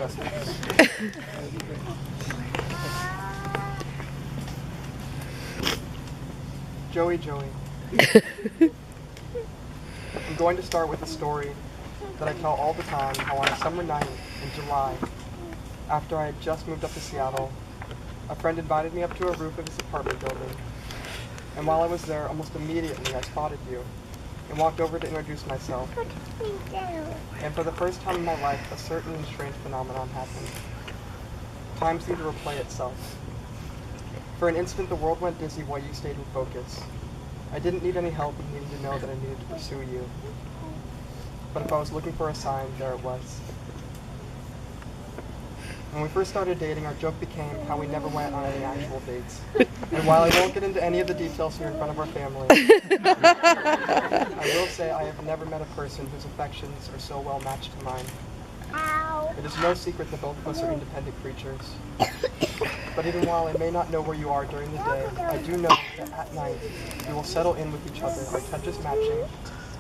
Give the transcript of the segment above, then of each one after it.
trust me. Joey. I'm going to start with a story that I tell all the time, how on a summer night in July, after I had just moved up to Seattle, a friend invited me up to a roof of his apartment building. And while I was there, almost immediately I spotted you and walked over to introduce myself. And for the first time in my life, a certain and strange phenomenon happened. Time seemed to replay itself. For an instant, the world went dizzy while you stayed in focus. I didn't need any help and needed to know that I needed to pursue you. But if I was looking for a sign, there it was. When we first started dating, our joke became how we never went on any actual dates. And while I won't get into any of the details here in front of our family, I will say I have never met a person whose affections are so well matched to mine. It is no secret that both of us are independent creatures. But even while I may not know where you are during the day, I do know that at night we will settle in with each other, our touches matching,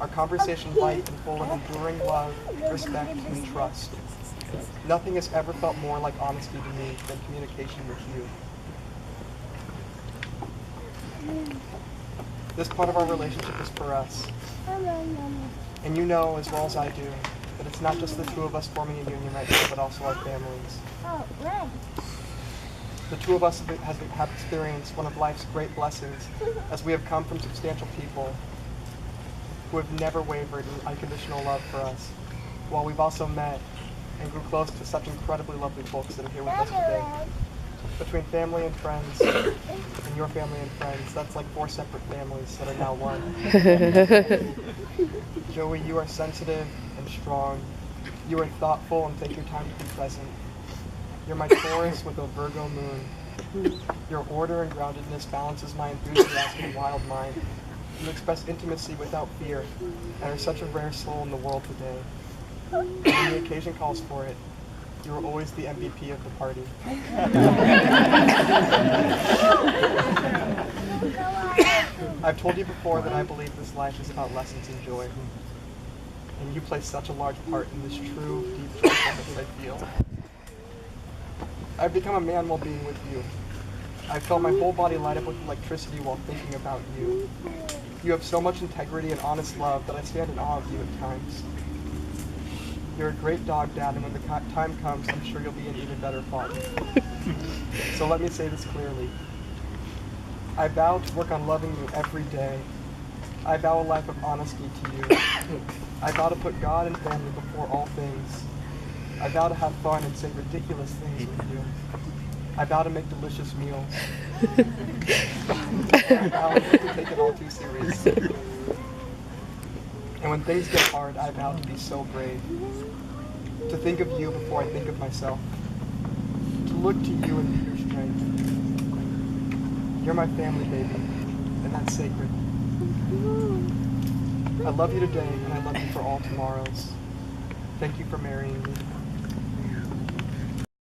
our conversation light and full of enduring love, respect, and trust. Nothing has ever felt more like honesty to me than communication with you. This part of our relationship is for us. And you know as well as I do that it's not just the two of us forming a union right now, but also our families. The two of us have experienced one of life's great blessings, as we have come from substantial people who have never wavered in unconditional love for us, while we've also met and grew close to such incredibly lovely folks that are here with us today. Between family and friends, and your family and friends, that's like 4 separate families that are now one. Joey, you are sensitive and strong. You are thoughtful and take your time to be present. You're my Taurus with a Virgo moon. Your order and groundedness balances my enthusiastic and wild mind. You express intimacy without fear, and are such a rare soul in the world today. And when the occasion calls for it, you are always the MVP of the party. I've told you before that I believe this life is about lessons in joy. And you play such a large part in this true, deep joyfulness I feel. I've become a man while being with you. I felt my whole body light up with electricity while thinking about you. You have so much integrity and honest love that I stand in awe of you at times. You're a great dog, Dad, and when the time comes, I'm sure you'll be an even better father. So let me say this clearly. I vow to work on loving you every day. I vow a life of honesty to you. I vow to put God and family before all things. I vow to have fun and say ridiculous things with you. I vow to make delicious meals. I vow not to take it all too seriously. And when things get hard, I vow to be so brave. To think of you before I think of myself. To look to you and be your strength. You're my family, baby, and that's sacred. I love you today, and I love you for all tomorrows. Thank you for marrying me.